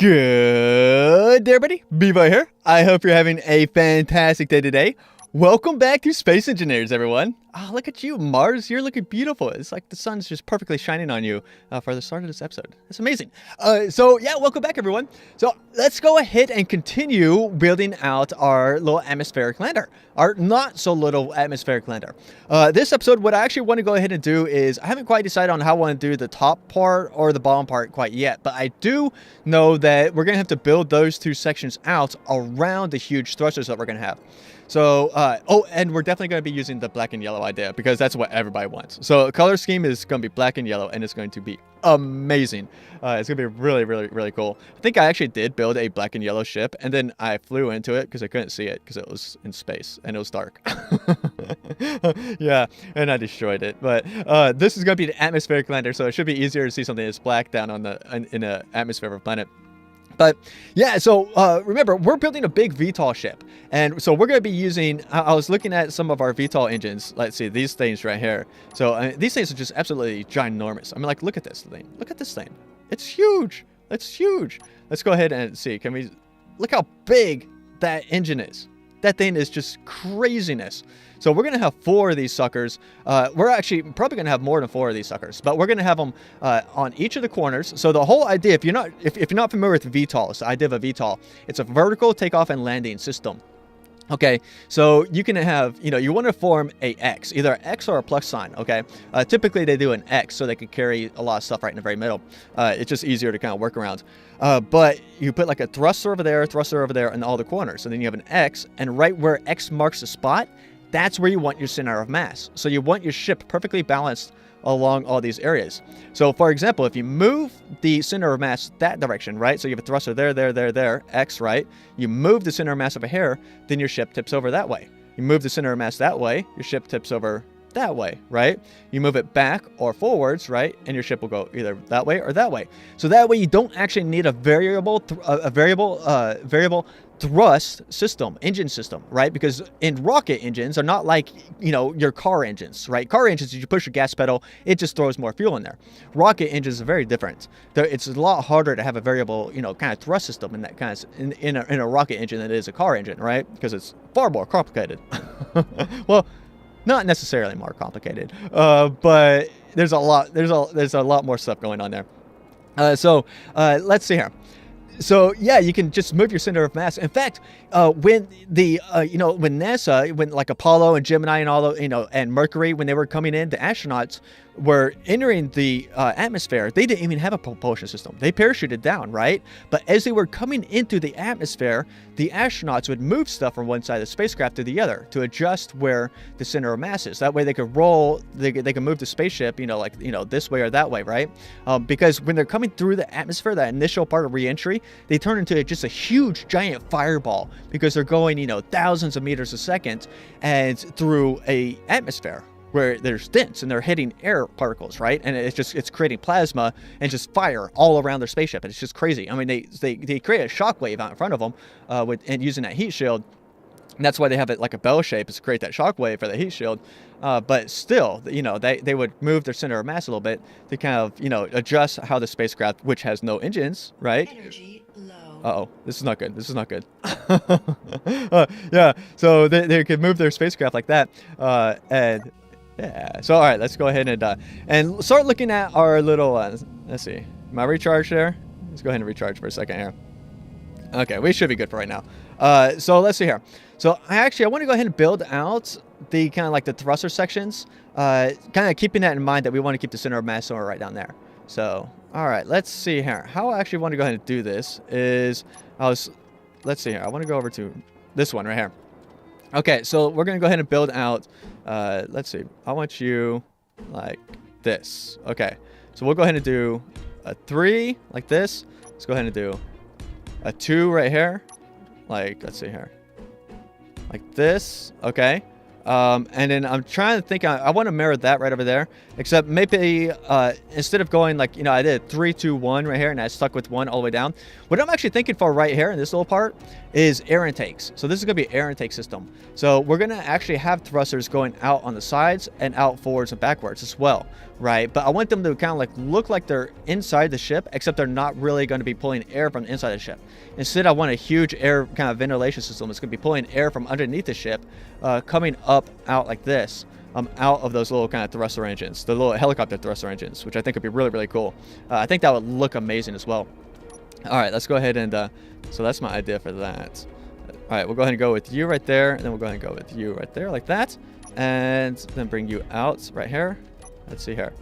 Good day, everybody. Bevo here. I hope you're having a fantastic day today. Welcome back to Space Engineers, everyone. Oh, look at you, Mars. You're looking beautiful. It's like the sun's just perfectly shining on you for the start of this episode. It's amazing. Yeah, welcome back, everyone. So let's go ahead and continue building out our little atmospheric lander, our not so little atmospheric lander. This episode, what I actually want to go ahead and do is I haven't quite decided on how I want to do the top part or the bottom part quite yet, but I do know that we're going to have to build those two sections out around the huge thrusters that we're going to have. So, and we're definitely going to be using the black and yellow idea because that's what everybody wants. So, color scheme is going to be black and yellow, and it's going to be amazing. It's going to be really, really, really cool. I think I actually did build a black and yellow ship, and then I flew into it because I couldn't see it because it was in space and it was dark. Yeah, and I destroyed it. But this is going to be the atmospheric lander, so it should be easier to see something that's black down on in the atmosphere of a planet. But yeah, so remember, we're building a big VTOL ship. And so we're going to be using, I was looking at some of our VTOL engines. Let's see, these things right here. So these things are just absolutely ginormous. I mean, like, look at this thing. Look at this thing. It's huge. It's huge. Let's go ahead and see. Can we look how big that engine is? That thing is just craziness. So we're going to have 4 of these suckers. We're actually probably going to have more than 4 of these suckers, but we're going to have them on each of the corners. So the whole idea, if you're not familiar with VTOL, it's the idea of a VTOL. It's a vertical takeoff and landing system. Okay, so you can have, you want to form a X, either an X or a plus sign, okay? Typically, they do an X so they can carry a lot of stuff right in the very middle. It's just easier to kind of work around. But you put like a thruster over there, and all the corners. And then you have an X, and right where X marks the spot, that's where you want your center of mass. So you want your ship perfectly balanced along all these areas. So for example, if you move the center of mass that direction, right? So you have a thruster there, X, right? You move the center of mass of a hair, then your ship tips over that way. You move the center of mass that way, your ship tips over that way, right? You move it back or forwards, right? And your ship will go either that way or that way. So that way you don't actually need a variable thrust system, engine system, right? Because in rocket engines are not like, your car engines, right? Car engines, you push a gas pedal, it just throws more fuel in there. Rocket engines are very different. It's a lot harder to have a variable, kind of thrust system in that kind of, in a rocket engine than it is a car engine, right? Because it's far more complicated. Well, not necessarily more complicated, but there's a lot more stuff going on there. Let's see here. So yeah, you can just move your center of mass. In fact, when NASA, when like Apollo and Gemini and all the, and Mercury, when they were coming in, the astronauts were entering the atmosphere. They didn't even have a propulsion system. They parachuted down, right? But as they were coming into the atmosphere, the astronauts would move stuff from one side of the spacecraft to the other to adjust where the center of mass is. That way they could roll, they could move the spaceship, this way or that way, right? Because when they're coming through the atmosphere, that initial part of re-entry, they turn into just a huge giant fireball because they're going, thousands of meters a second and through a atmosphere where there's dents and they're hitting air particles, right? And it's creating plasma and just fire all around their spaceship. And it's just crazy. I mean, they create a shock wave out in front of them and using that heat shield. And that's why they have it like a bell shape, is to create that shock wave for the heat shield. But still, they would move their center of mass a little bit to kind of, adjust how the spacecraft, which has no engines, right? Energy low. Uh-oh, this is not good. This is not good. Yeah, so they could move their spacecraft like that. And yeah, so all right, let's go ahead and start looking at our little, let's see, my recharge there. Let's go ahead and recharge for a second here. Okay, we should be good for right now. So let's see here. So I want to go ahead and build out the kind of like the thruster sections, kind of keeping that in mind that we want to keep the center of mass somewhere right down there. So, all right, let's see here. How I actually want to go ahead and do this is, let's see here. I want to go over to this one right here. Okay, so we're going to go ahead and build out, let's see. I want you like this. Okay, so we'll go ahead and do a 3 like this. Let's go ahead and do a 2 right here. Like, let's see here. Like this, okay. And then I'm trying to think, I want to mirror that right over there, except maybe instead of going like, I did 3, 2, 1 right here, and I stuck with 1 all the way down. What I'm actually thinking for right here in this little part is air intakes. So this is going to be an air intake system. So we're going to actually have thrusters going out on the sides and out forwards and backwards as well, right? But I want them to kind of like look like they're inside the ship, except they're not really going to be pulling air from inside the ship. Instead, I want a huge air kind of ventilation system that's going to be pulling air from underneath the ship, coming up out like this, out of those little kind of thruster engines, the little helicopter thruster engines, which I think would be really, really cool. I think that would look amazing as well. All right, let's go ahead and, so that's my idea for that. All right, we'll go ahead and go with you right there, and then we'll go ahead and go with you right there like that, and then bring you out right here. Let's see here.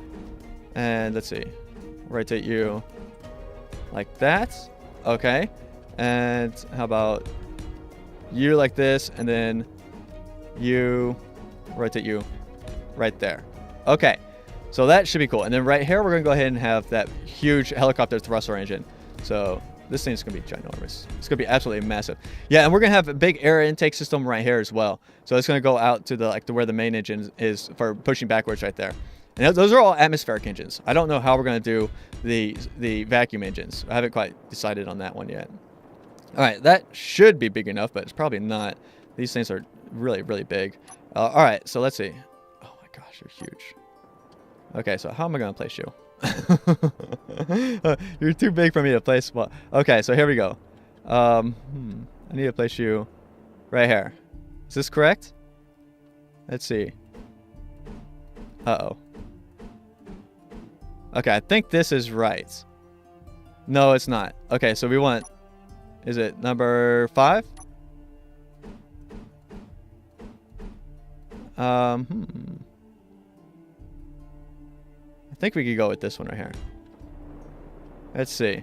And let's see, rotate you like that. Okay. And how about you like this, and then you rotate you right there. Okay, so that should be cool. And then right here, we're going to go ahead and have that huge helicopter thruster engine. So this thing's going to be ginormous. It's going to be absolutely massive. Yeah, and we're going to have a big air intake system right here as well. So it's going to go out to the to where the main engine is for pushing backwards right there. And those are all atmospheric engines. I don't know how we're going to do the vacuum engines. I haven't quite decided on that one yet. All right, that should be big enough, but it's probably not. These things are really, really big. All right, so let's see. Oh my gosh, you're huge. Okay, so how am I going to place you? You're too big for me to place. Well, okay, so here we go. I need to place you right here. Is this correct? Let's see. Uh-oh. Okay, I think this is right. No, it's not. Okay, so we want... Is it number 5? I think we could go with this one right here. Let's see.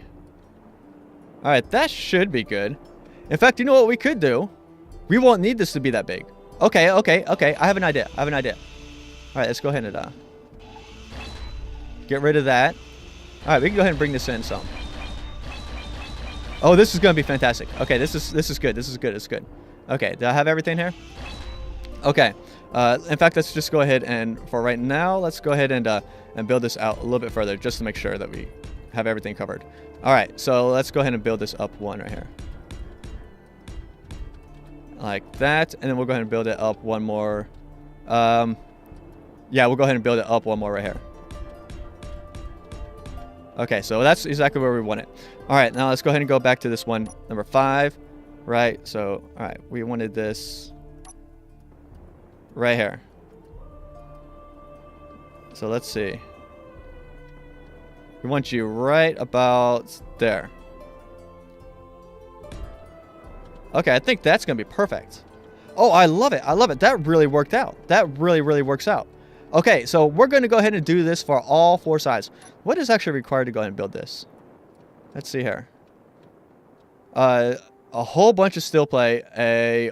All right, that should be good. In fact, you know what we could do? We won't need this to be that big. Okay. I have an idea. All right, let's go ahead and get rid of that. All right, we can go ahead and bring this in some. Oh, this is going to be fantastic. Okay, this is good. This is good. Okay, do I have everything here? Okay. In fact, let's just go ahead and, for right now, let's go ahead and build this out a little bit further just to make sure that we have everything covered. All right, so let's go ahead and build this up 1 right here. Like that, and then we'll go ahead and build it up 1 more. Yeah, we'll go ahead and build it up 1 more right here. Okay, so that's exactly where we want it. All right, now let's go ahead and go back to this one, number 5, right? So, all right, we wanted this right here. So let's see. We want you right about there. Okay, I think that's going to be perfect. Oh, I love it. That really worked out. That really, really works out. Okay, so we're going to go ahead and do this for all 4 sides. What is actually required to go ahead and build this? Let's see here. A whole bunch of steel plate. A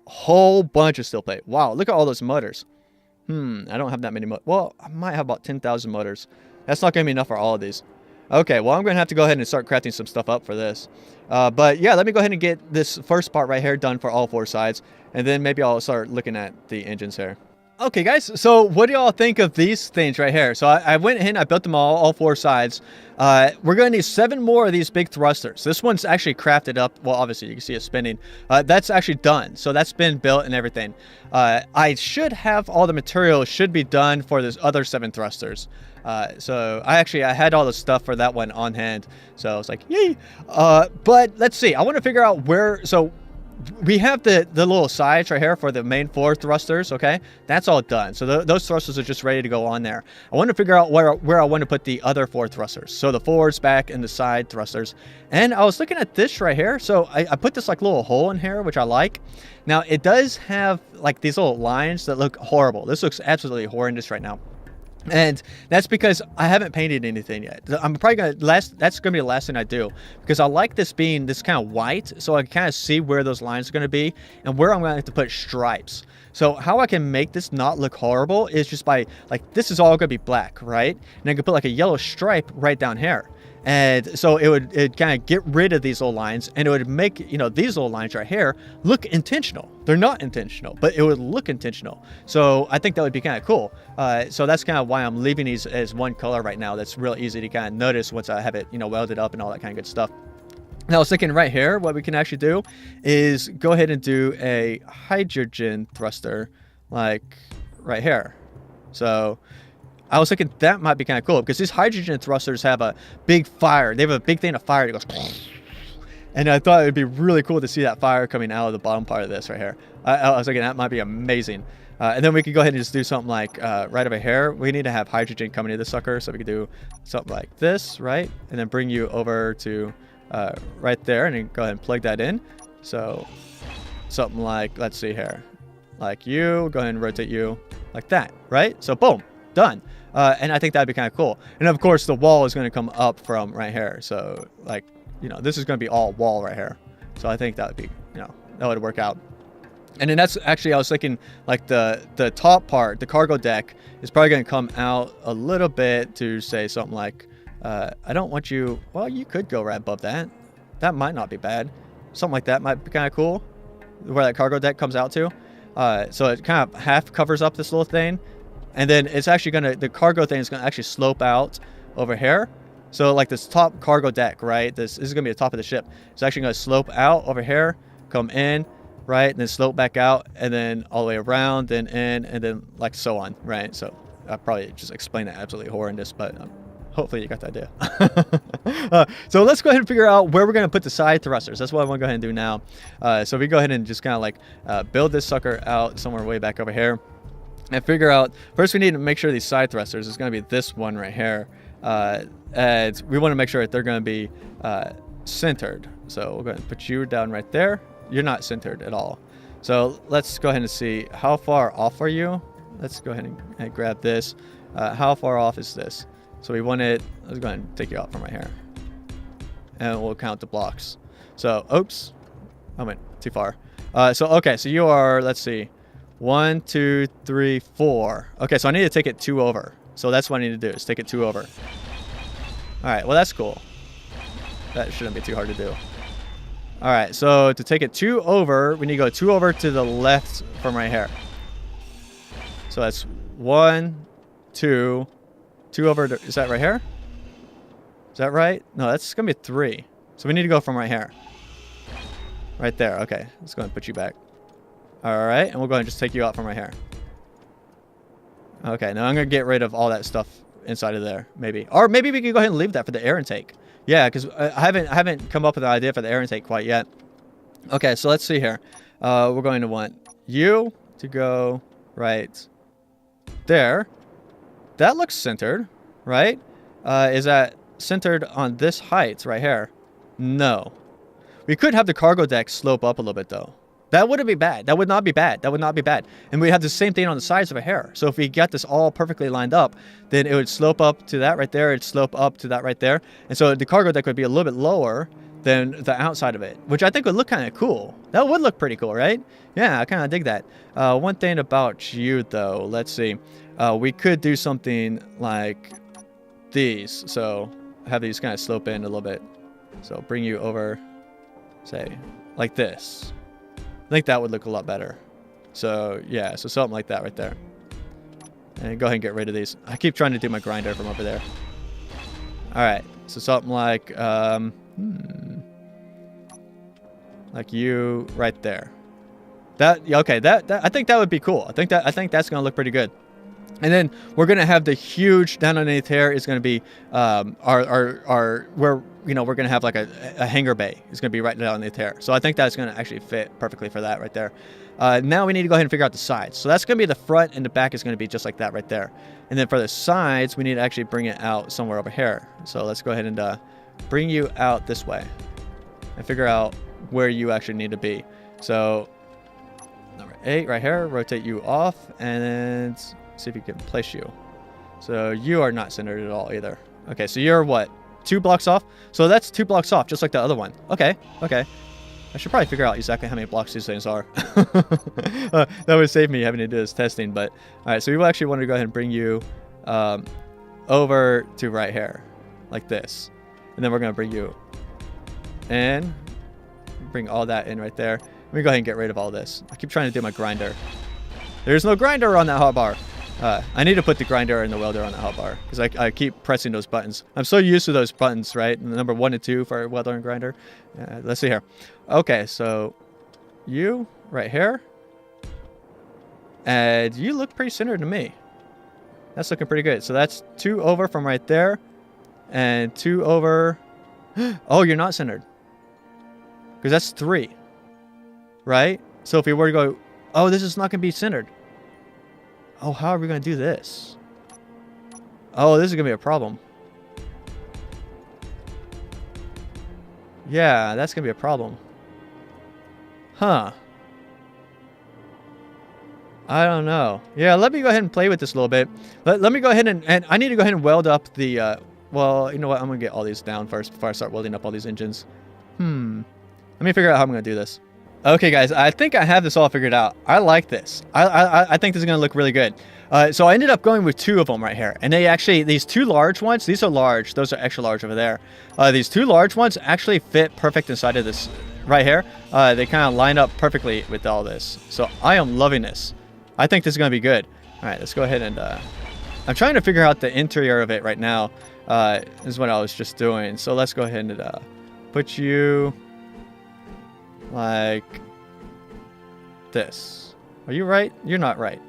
whole bunch of steel plate. Wow, look at all those motors. I don't have that many motors. Well, I might have about 10,000 motors. That's not going to be enough for all of these. Okay, well, I'm going to have to go ahead and start crafting some stuff up for this. But yeah, let me go ahead and get this first part right here done for all 4 sides. And then maybe I'll start looking at the engines here. Okay, guys, so what do y'all think of these things right here? So I went ahead and I built them all 4 sides. We're going to need 7 more of these big thrusters. This one's actually crafted up. Well, obviously, you can see it spinning. That's actually done. So that's been built and everything. I should have all the materials should be done for this other 7 thrusters. So I had all the stuff for that one on hand. So I was like, yay. But let's see. I want to figure out where... So we have the little sides right here for the main 4 thrusters, okay? That's all done. So those thrusters are just ready to go on there. I want to figure out where I want to put the other 4 thrusters. So the forwards, back, and the side thrusters. And I was looking at this right here. So I put this like little hole in here, which I like. Now, it does have like these little lines that look horrible. This looks absolutely horrendous right now. And that's because I haven't painted anything yet. I'm probably going to that's going to be the last thing I do, because I like this being this kind of white, so I can kind of see where those lines are going to be and where I'm going to have to put stripes. So how I can make this not look horrible is just by, like, this is all going to be black, right? And I can put like a yellow stripe right down here. And so it kind of get rid of these little lines, and it would make, you know, these little lines right here look intentional. They're not intentional, but it would look intentional. So I think that would be kind of cool. So that's kind of why I'm leaving these as one color right now. That's real easy to kind of notice once I have it, you know, welded up and all that kind of good stuff. Now I was thinking right here, what we can actually do is go ahead and do a hydrogen thruster, like right here. So I was thinking that might be kind of cool because these hydrogen thrusters have a big fire. They have a big thing of fire that goes, and I thought it would be really cool to see that fire coming out of the bottom part of this right here. I was thinking that might be amazing. And then we could go ahead and just do something like right over here. We need to have hydrogen coming to the sucker, so we could do something like this, right? And then bring you over to right there, and then go ahead and plug that in. So something like, let's see here, like you, go ahead and rotate you like that, right? So boom, done. And I think that'd be kind of cool. And of course, the wall is going to come up from right here. So like, you know, this is going to be all wall right here. So I think that would be, you know, that would work out. And then that's actually, I was thinking like the top part, the cargo deck is probably going to come out a little bit to say something like, I don't want you, well, you could go right above that. That might not be bad. Something like that might be kind of cool, where that cargo deck comes out to. So it kind of half covers up this little thing. And then it's actually going to, the cargo thing is going to actually slope out over here. So like this top cargo deck, right? This is going to be the top of the ship. It's actually going to slope out over here, come in, right? And then slope back out, and then all the way around, then in, and then like so on, right? So I probably just explained that absolutely horrendous, but hopefully you got the idea. So let's go ahead and figure out where we're going to put the side thrusters. That's what I want to go ahead and do now. So we go ahead and just kind of like build this sucker out somewhere way back over here. And figure out, first we need to make sure these side thrusters is going to be this one right here. And we want to make sure that they're going to be centered. So we'll go ahead and put you down right there. You're not centered at all. So let's go ahead and see, how far off are you? Let's go ahead and grab this. How far off is this? So we want it, let's go ahead and take you out from right here. And we'll count the blocks. So, oops, I went too far. Okay, so you are, let's see. 1, 2, 3, 4. Okay, so I need to take it 2 over. So that's what I need to do, is take it 2 over. All right, well, that's cool. That shouldn't be too hard to do. All right, so to take it 2 over, we need to go 2 over to the left from right here. So that's 1, 2, 2 over to, is that right here? Is that right? No, that's going to be 3. So we need to go from right here. Right there, okay. Let's go ahead and put you back. All right, and we'll go ahead and just take you out from right here. Okay, now I'm going to get rid of all that stuff inside of there, maybe. Or maybe we can go ahead and leave that for the air intake. Yeah, because I haven't come up with an idea for the air intake quite yet. Okay, so let's see here. We're going to want you to go right there. That looks centered, right? Is that centered on this height right here? No. We could have the cargo deck slope up a little bit, though. That wouldn't be bad. That would not be bad. That would not be bad. And we have the same thing on the sides of a hair. So if we got this all perfectly lined up, then it would slope up to that right there. It'd slope up to that right there. And so the cargo deck would be a little bit lower than the outside of it, which I think would look kind of cool. That would look pretty cool, right? Yeah, I kind of dig that. One thing about you, though, let's see. We could do something like these. So have these kind of slope in a little bit. So bring you over, say, like this. I think that would look a lot better. So yeah, so something like that right there. And go ahead and get rid of these. I keep trying to do my grinder from over there. All right, so something like you right there. That okay? That I think that would be cool. I think that's gonna look pretty good. And then we're gonna have the huge down underneath here is gonna be our where, you know, we're gonna have like a hangar bay. It's gonna be right down underneath here. So I think that's gonna actually fit perfectly for that right there. Now we need to go ahead and figure out the sides. So that's gonna be the front, and the back is gonna be just like that right there. And then for the sides, we need to actually bring it out somewhere over here. So let's go ahead and bring you out this way and figure out where you actually need to be. So number 8 right here, rotate you off, and then see if you can place you. So you are not centered at all either. Okay, so you're what? 2 blocks off? So that's 2 blocks off, just like the other one. Okay, okay. I should probably figure out exactly how many blocks these things are. That would save me having to do this testing, but all right, so we will actually want to go ahead and bring you over to right here, like this. And then we're going to bring you in. Bring all that in right there. Let me go ahead and get rid of all this. I keep trying to do my grinder. There's no grinder on that hotbar. I need to put the grinder and the welder on the hotbar because I keep pressing those buttons. I'm so used to those buttons, right? Number 1 and 2 for welder and grinder. Let's see here. Okay, so you right here. And you look pretty centered to me. That's looking pretty good. So that's 2 over from right there. And 2 over. Oh, you're not centered. Because that's 3. Right? So if we were to go, oh, this is not going to be centered. Oh, how are we going to do this? Oh, this is going to be a problem. Yeah, that's going to be a problem. Huh. I don't know. Yeah, let me go ahead and play with this a little bit. Let me go ahead and I need to go ahead and weld up the, well, you know what? I'm going to get all these down first before I start welding up all these engines. Let me figure out how I'm going to do this. Okay, guys, I think I have this all figured out. I like this. I think this is going to look really good. So I ended up going with 2 of them right here. And they actually, these 2 large ones, these are large. Those are extra large over there. These 2 large ones actually fit perfect inside of this right here. They kind of line up perfectly with all this. So I am loving this. I think this is going to be good. All right, let's go ahead and... I'm trying to figure out the interior of it right now. This is what I was just doing. So let's go ahead and put you... like this. Are you right? You're not right.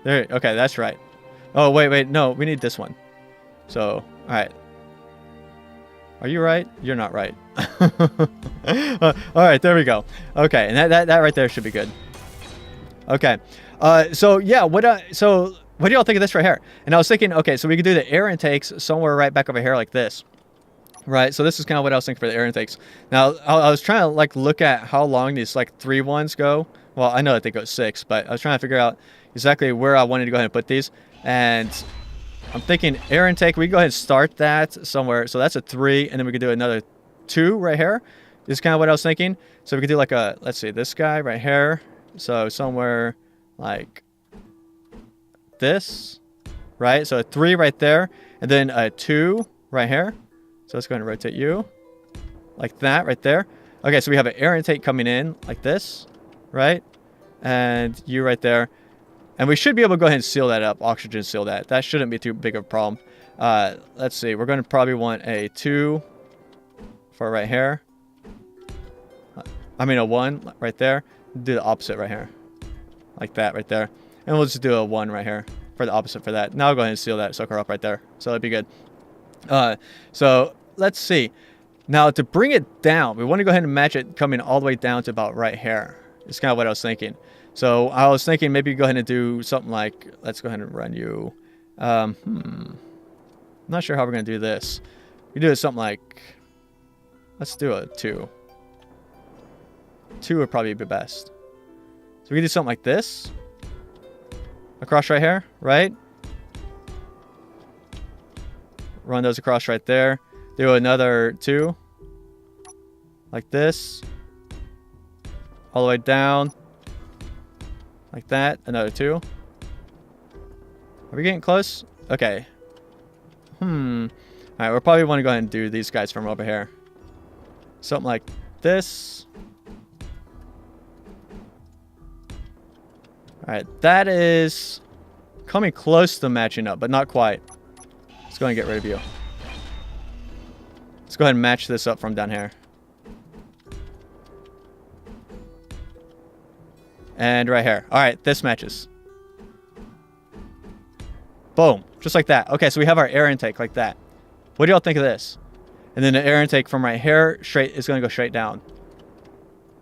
There. Okay, that's right. Oh, wait. No, we need this one. So, all right. Are you right? You're not right. All right, there we go. Okay, and that right there should be good. Okay. So yeah, what do y'all think of this right here? And I was thinking, okay, so we could do the air intakes somewhere right back over here like this. Right, so this is kind of what I was thinking for the air intakes. Now, I was trying to like look at how long these like 3 ones go. Well, I know that they go 6, but I was trying to figure out exactly where I wanted to go ahead and put these. And I'm thinking air intake, we can go ahead and start that somewhere. So that's a 3, and then we could do another 2 right here. This is kind of what I was thinking. So we could do like a, let's see, this guy right here. So somewhere like this, right? So a 3 right there, and then a 2 right here. So let's go ahead and rotate you like that right there. Okay, so we have an air intake coming in like this, right? And you right there. And we should be able to go ahead and seal that up, oxygen seal that. That shouldn't be too big of a problem. Let's see, we're going to probably want a 2 for right here. I mean a 1 right there. Do the opposite right here. Like that right there. And we'll just do a 1 right here for the opposite for that. Now I'll go ahead and seal that sucker up right there. So that'd be good. So let's see. Now to bring it down, we want to go ahead and match it coming all the way down to about right here. It's kind of what I was thinking. So I was thinking maybe go ahead and do something like, let's go ahead and run you. I'm not sure how we're going to do this. We do something like, let's do a 2. 2 would probably be best. So we can do something like this. Across right here, right? Run those across right there. Do another 2. Like this. All the way down. Like that. Another 2. Are we getting close? Okay. Alright, we'll probably want to go ahead and do these guys from over here. Something like this. Alright, that is coming close to matching up, but not quite. Let's go ahead and get rid of you. Let's go ahead and match this up from down here. And right here. Alright, this matches. Boom. Just like that. Okay, so we have our air intake like that. What do y'all think of this? And then the air intake from right here straight is going to go straight down.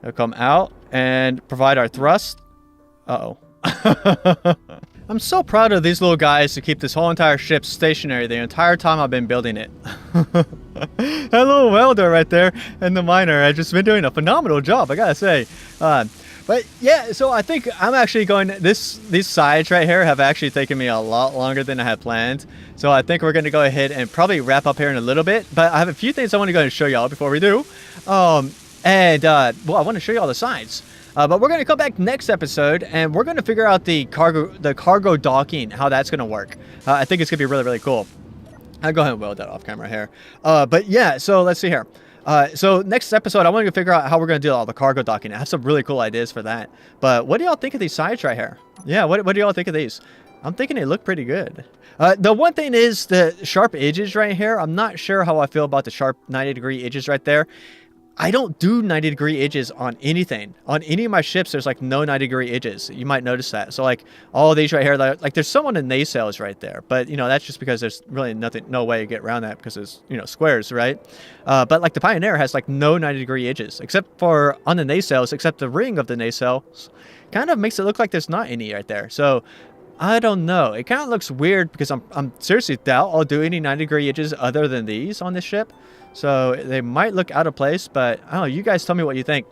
It'll come out and provide our thrust. Uh-oh. I'm so proud of these little guys to keep this whole entire ship stationary the entire time I've been building it. That little welder right there and the miner have just been doing a phenomenal job, I gotta say. But yeah, so I think I'm actually going, these sides right here have actually taken me a lot longer than I had planned. So I think we're going to go ahead and probably wrap up here in a little bit. But I have a few things I want to go ahead and show y'all before we do. Well, I want to show you all the sides. But we're going to come back next episode and we're going to figure out the cargo docking, how that's going to work. I think it's going to be really, really cool. I'll go ahead and weld that off camera here. But yeah, so let's see here. So next episode, I want to figure out how we're going to do all the cargo docking. I have some really cool ideas for that. But what do y'all think of these sides right here? Yeah, what do y'all think of these? I'm thinking they look pretty good. The one thing is the sharp edges right here. I'm not sure how I feel about the sharp 90-degree edges right there. I don't do 90-degree edges on anything. On any of my ships, there's like no 90-degree edges. You might notice that. So like all of these right here, like there's some on the nacelles right there. But, you know, that's just because there's really no way to get around that because it's, you know, squares, right? But like the Pioneer has like no 90-degree edges except for on the nacelles, except the ring of the nacelles kind of makes it look like there's not any right there. So I don't know. It kind of looks weird because I'm seriously doubt I'll do any 90-degree edges other than these on this ship. So they might look out of place, but I don't know. You guys tell me what you think.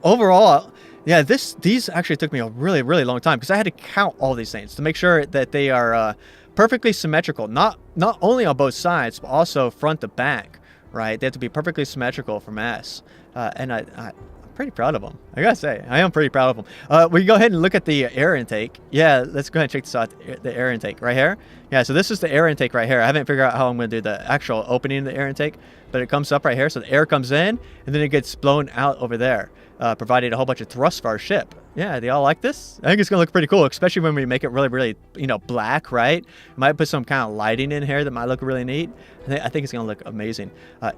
Overall, yeah, these actually took me a really long time because I had to count all these things to make sure that they are perfectly symmetrical, not only on both sides, but also front to back, right? They have to be perfectly symmetrical for mass, and I'm pretty proud of them. I gotta say, I am pretty proud of them. We go ahead and look at the air intake. Yeah, let's go ahead and check this out. The air intake right here. Yeah, so this is the air intake right here. I haven't figured out how I'm going to do the actual opening of the air intake, but it comes up right here. So the air comes in, and then it gets blown out over there, providing a whole bunch of thrust for our ship. Yeah, they all like this? I think it's going to look pretty cool, especially when we make it really, you know, black, right? Might put some kind of lighting in here that might look really neat. I think it's going to look amazing.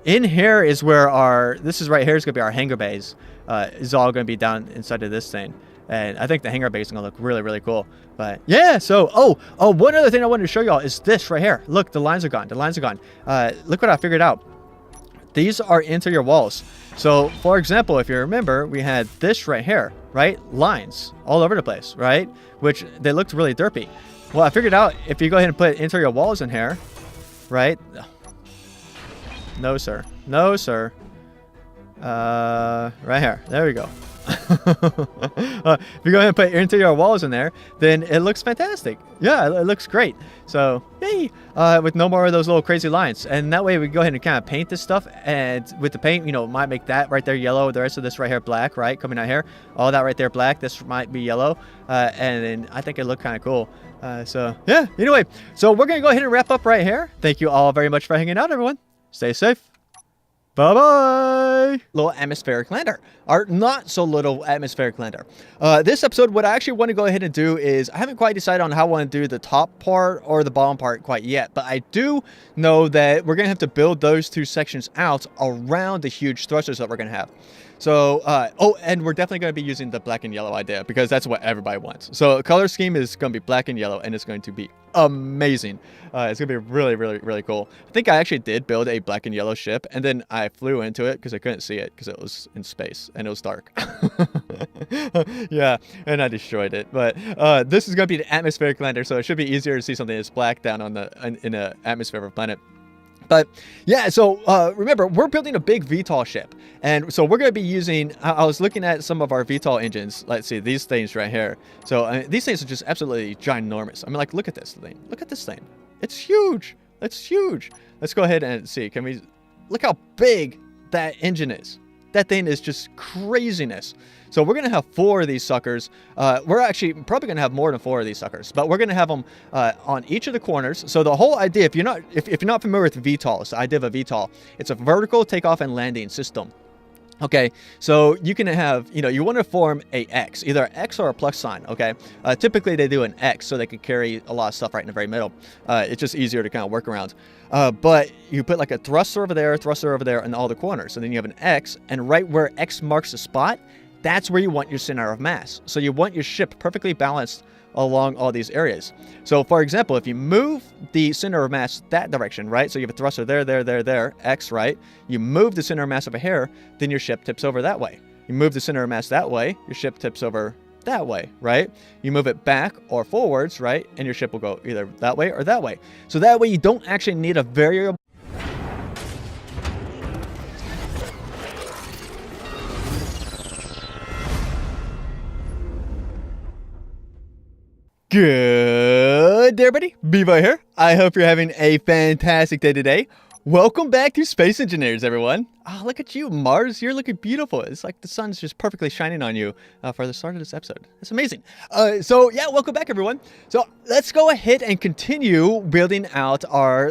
In here is where this is right here is going to be our hangar bays. Is all going to be down inside of this thing. And I think the hangar base is going to look really cool. But yeah, so, one other thing I wanted to show y'all is this right here. Look, the lines are gone. The lines are gone. Look what I figured out. These are interior walls. So, for example, if you remember, we had this right here, right? Lines all over the place, right? Which they looked really derpy. Well, I figured out if you go ahead and put interior walls in here, right? No, sir. No, sir. Right here. There we go. If you go ahead and put interior walls in there, then it looks fantastic. Yeah, it looks great. So, yay! With no more of those little crazy lines. And that way we go ahead and kind of paint this stuff. And with the paint, you know, might make that right there yellow. The rest of this right here black, right? Coming out here. All that right there black. This might be yellow. And then I think it looked kind of cool. So, yeah. Anyway, so we're going to go ahead and wrap up right here. Thank you all very much for hanging out, everyone. Stay safe. Bye-bye. Little atmospheric lander. Or not so little atmospheric lander. This episode, what I actually want to go ahead and do is, I haven't quite decided on how I want to do the top part or the bottom part quite yet, but I do know that we're going to have to build those two sections out around the huge thrusters that we're going to have. So, and we're definitely going to be using the black and yellow idea because that's what everybody wants. So, color scheme is going to be black and yellow, and it's going to be amazing. It's going to be really cool. I think I actually did build a black and yellow ship, and then I flew into it because I couldn't see it because it was in space and it was dark. Yeah, and I destroyed it. But this is going to be the atmospheric lander, so it should be easier to see something that's black down on in the atmosphere of a planet. But yeah, so remember, we're building a big VTOL ship. And so we're going to be using, I was looking at some of our VTOL engines. Let's see, these things right here. So I mean, these things are just absolutely ginormous. I mean, like, look at this thing. Look at this thing. It's huge. It's huge. Let's go ahead and see. Can we look how big that engine is? That thing is just craziness. So we're going to have 4 of these suckers. We're actually probably going to have more than 4 of these suckers, but we're going to have them on each of the corners. So the whole idea, if you're not familiar with VTOL, it's the idea of a VTOL. It's a vertical takeoff and landing system. Okay, so you can have, you know, you want to form a X, either an X or a plus sign, okay? Typically, they do an X so they can carry a lot of stuff right in the very middle. It's just easier to kind of work around. But you put like a thruster over there, in all the corners. And then you have an X, and right where X marks the spot, that's where you want your center of mass. So you want your ship perfectly balanced along all these areas. So for example, if you move the center of mass that direction, right? So you have a thruster there, X, right? You move the center of mass over here, then your ship tips over that way. You move the center of mass that way, your ship tips over that way, right? You move it back or forwards, right? And your ship will go either that way or that way. So that way you don't actually need a variable. Good day, everybody. Bevo here. I hope you're having a fantastic day today. Welcome back to Space Engineers, everyone. Oh, look at you, Mars. You're looking beautiful. It's like the sun's just perfectly shining on you for the start of this episode. That's amazing. So, yeah, welcome back, everyone. So, let's go ahead and continue building out our